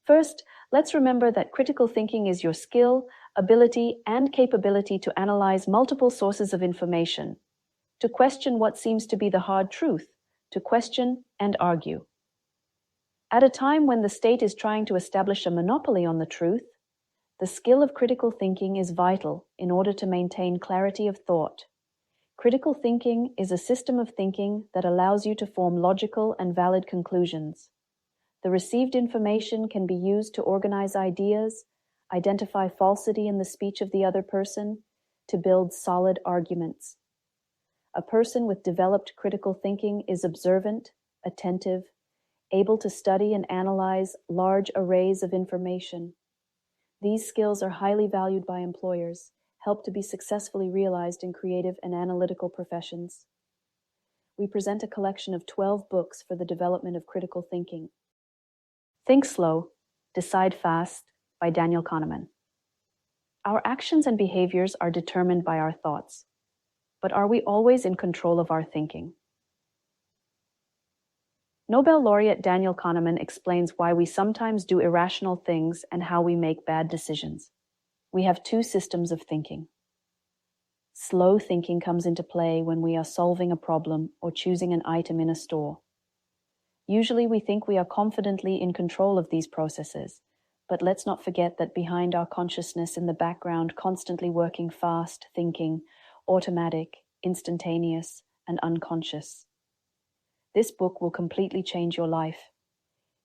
First, let's remember that critical thinking is your skill, ability, and capability to analyze multiple sources of information, to question what seems to be the hard truth, to question and argue. At a time when the state is trying to establish a monopoly on the truth, the skill of critical thinking is vital in order to maintain clarity of thought. Critical thinking is a system of thinking that allows you to form logical and valid conclusions. The received information can be used to organize ideas, identify falsity in the speech of the other person, to build solid arguments. A person with developed critical thinking is observant, attentive, able to study and analyze large arrays of information. These skills are highly valued by employers, help to be successfully realized in creative and analytical professions. We present a collection of 12 books for the development of critical thinking. Think Slow, Decide Fast by Daniel Kahneman. Our actions and behaviors are determined by our thoughts, but are we always in control of our thinking? Nobel laureate Daniel Kahneman explains why we sometimes do irrational things and how we make bad decisions. We have two systems of thinking. Slow thinking comes into play when we are solving a problem or choosing an item in a store. Usually we think we are confidently in control of these processes, but let's not forget that behind our consciousness in the background, constantly working fast, thinking, automatic, instantaneous, and unconscious. This book will completely change your life.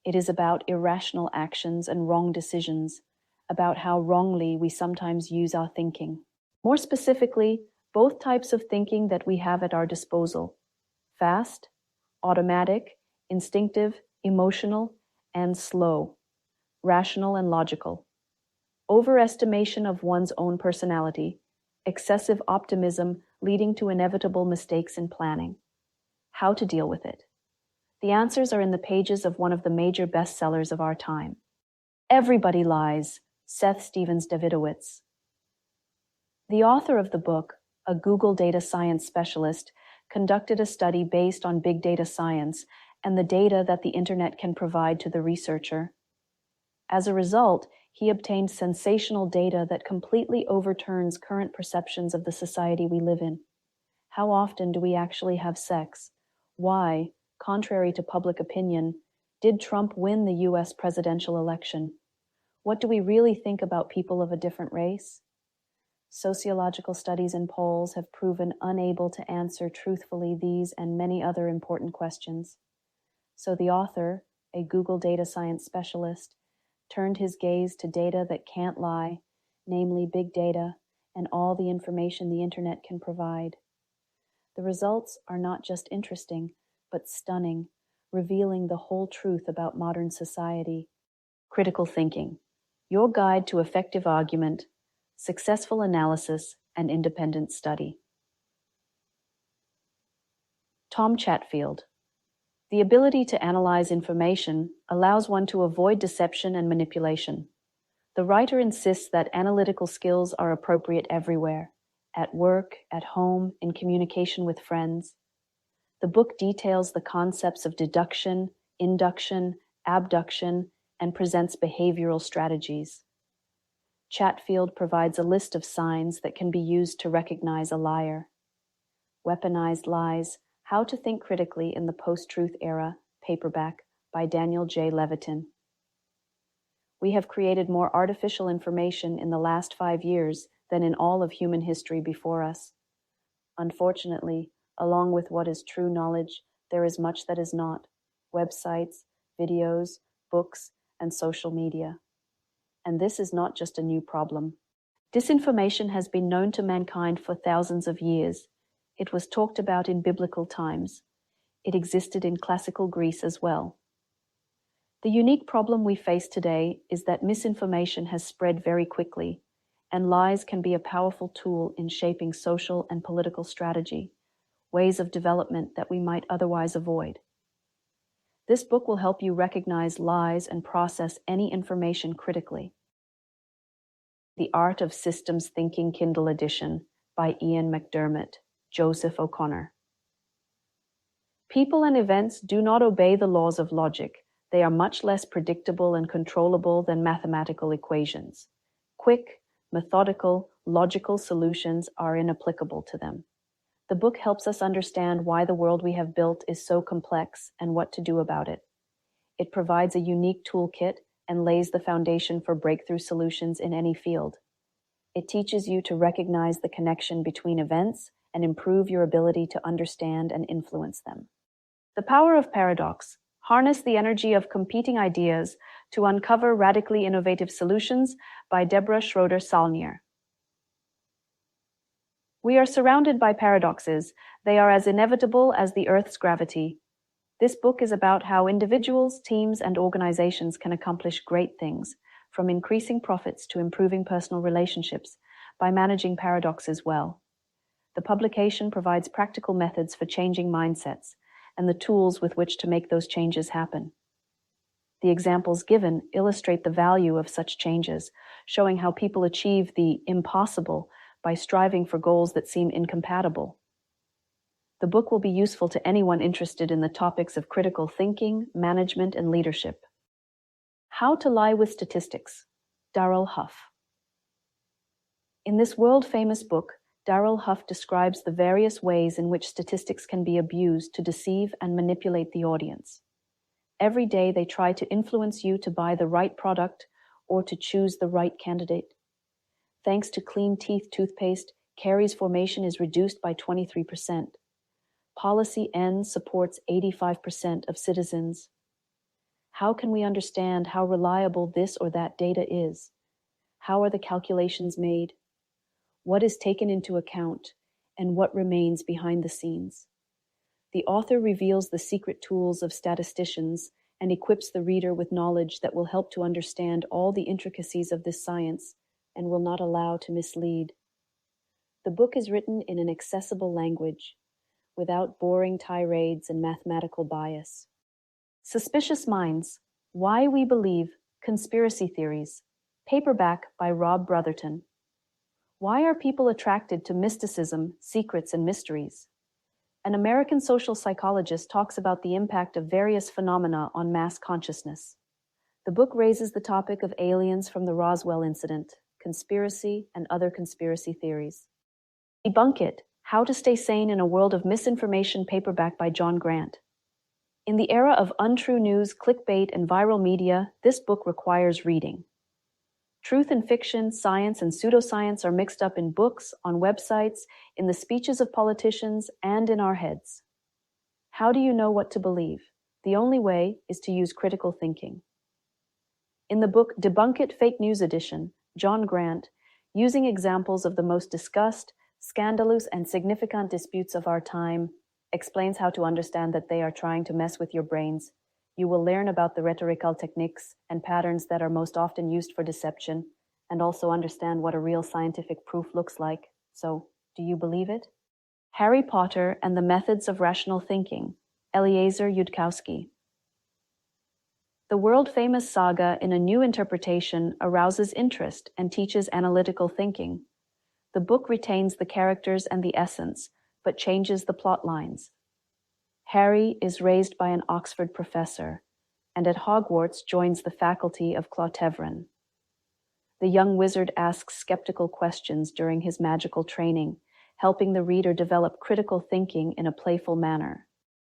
It is about irrational actions and wrong decisions, about how wrongly we sometimes use our thinking. More specifically, both types of thinking that we have at our disposal: fast, automatic, instinctive, emotional, and slow, rational and logical. Overestimation of one's own personality, excessive optimism leading to inevitable mistakes in planning. How to deal with it? The answers are in the pages of one of the major bestsellers of our time, Everybody Lies, Stevens-Davidowitz. The author of the book, a Google data science specialist, conducted a study based on big data science and the data that the internet can provide to the researcher. As a result, he obtained sensational data that completely overturns current perceptions of the society we live in. How often do we actually have sex? Why, contrary to public opinion, did Trump win the US presidential election? What do we really think about people of a different race? Sociological studies and polls have proven unable to answer truthfully these and many other important questions. So the author, a Google data science specialist, turned his gaze to data that can't lie, namely big data and all the information the internet can provide. The results are not just interesting, but stunning, revealing the whole truth about modern society. Critical thinking, your guide to effective argument, successful analysis, and independent study. Tom Chatfield. The ability to analyze information allows one to avoid deception and manipulation. The writer insists that analytical skills are appropriate everywhere, at work, at home, in communication with friends. The book details the concepts of deduction, induction, abduction, and presents behavioral strategies. Chatfield provides a list of signs that can be used to recognize a liar. Weaponized Lies, How to Think Critically in the Post-Truth Era, paperback by Daniel J. Levitin. We have created more artificial information in the last 5 years than in all of human history before us. Unfortunately, along with what is true knowledge, there is much that is not: websites, videos, books, and social media. And this is not just a new problem. Disinformation has been known to mankind for thousands of years. It was talked about in biblical times. It existed in classical Greece as well. The unique problem we face today is that misinformation has spread very quickly, and lies can be a powerful tool in shaping social and political strategy, ways of development that we might otherwise avoid. This book will help you recognize lies and process any information critically. The Art of Systems Thinking Kindle Edition by Ian McDermott, Joseph O'Connor. People and events do not obey the laws of logic. They are much less predictable and controllable than mathematical equations. Quick, methodical, logical solutions are inapplicable to them. The book helps us understand why the world we have built is so complex and what to do about it. It provides a unique toolkit and lays the foundation for breakthrough solutions in any field. It teaches you to recognize the connection between events and improve your ability to understand and influence them. The Power of Paradox. Harness the energy of competing ideas to uncover radically innovative solutions by Deborah Schroeder-Saulnier. We are surrounded by paradoxes. They are as inevitable as the Earth's gravity. This book is about how individuals, teams, and organizations can accomplish great things, from increasing profits to improving personal relationships, by managing paradoxes well. The publication provides practical methods for changing mindsets and the tools with which to make those changes happen. The examples given illustrate the value of such changes, showing how people achieve the impossible by striving for goals that seem incompatible. The book will be useful to anyone interested in the topics of critical thinking, management, and leadership. How to Lie with Statistics. Darrell Huff. In this world-famous book, Darrell Huff describes the various ways in which statistics can be abused to deceive and manipulate the audience. Every day they try to influence you to buy the right product or to choose the right candidate. Thanks to Clean Teeth toothpaste, caries formation is reduced by 23%. Policy N supports 85% of citizens. How can we understand how reliable this or that data is? How are the calculations made? What is taken into account, and what remains behind the scenes? The author reveals the secret tools of statisticians and equips the reader with knowledge that will help to understand all the intricacies of this science and will not allow to mislead. The book is written in an accessible language, without boring tirades and mathematical bias. Suspicious Minds. Why We Believe Conspiracy Theories. Paperback by Rob Brotherton. Why are people attracted to mysticism, secrets, and mysteries? An American social psychologist talks about the impact of various phenomena on mass consciousness. The book raises the topic of aliens from the Roswell incident, conspiracy, and other conspiracy theories. Debunk It. How to Stay Sane in a World of Misinformation, paperback by John Grant. In the era of untrue news, clickbait, and viral media, this book requires reading. Truth and fiction, science and pseudoscience are mixed up in books, on websites, in the speeches of politicians, and in our heads. How do you know what to believe? The only way is to use critical thinking. In the book Debunk It, Fake News Edition, John Grant, using examples of the most discussed, scandalous, and significant disputes of our time, explains how to understand that they are trying to mess with your brains. You will learn about the rhetorical techniques and patterns that are most often used for deception, and also understand what a real scientific proof looks like. So, do you believe it? Harry Potter and the Methods of Rational Thinking, Eliezer Yudkowsky. The world-famous saga in a new interpretation arouses interest and teaches analytical thinking. The book retains the characters and the essence, but changes the plot lines. Harry is raised by an Oxford professor, and at Hogwarts joins the faculty of Clotevren. The young wizard asks skeptical questions during his magical training, helping the reader develop critical thinking in a playful manner.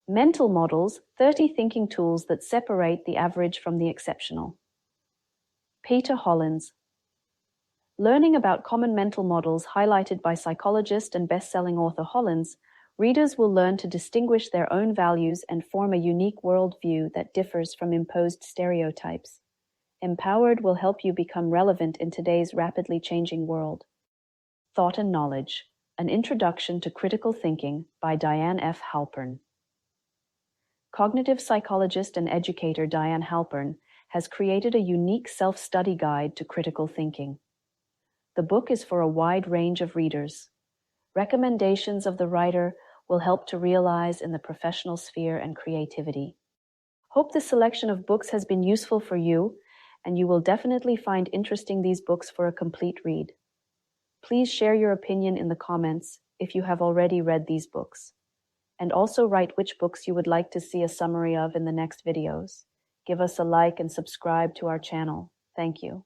Mental Models, 30 Thinking Tools that Separate the Average from the Exceptional. Peter Hollins. Learning about common mental models highlighted by psychologist and best-selling author Hollins, readers will learn to distinguish their own values and form a unique worldview that differs from imposed stereotypes. Empowered will help you become relevant in today's rapidly changing world. Thought and Knowledge, An Introduction to Critical Thinking by Diane F. Halpern. Cognitive psychologist and educator Diane Halpern has created a unique self-study guide to critical thinking. The book is for a wide range of readers. Recommendations of the writer will help to realize in the professional sphere and creativity. Hope this selection of books has been useful for you, and you will definitely find interesting these books for a complete read. Please share your opinion in the comments if you have already read these books, and also write which books you would like to see a summary of in the next videos. Give us a like and subscribe to our channel. Thank you.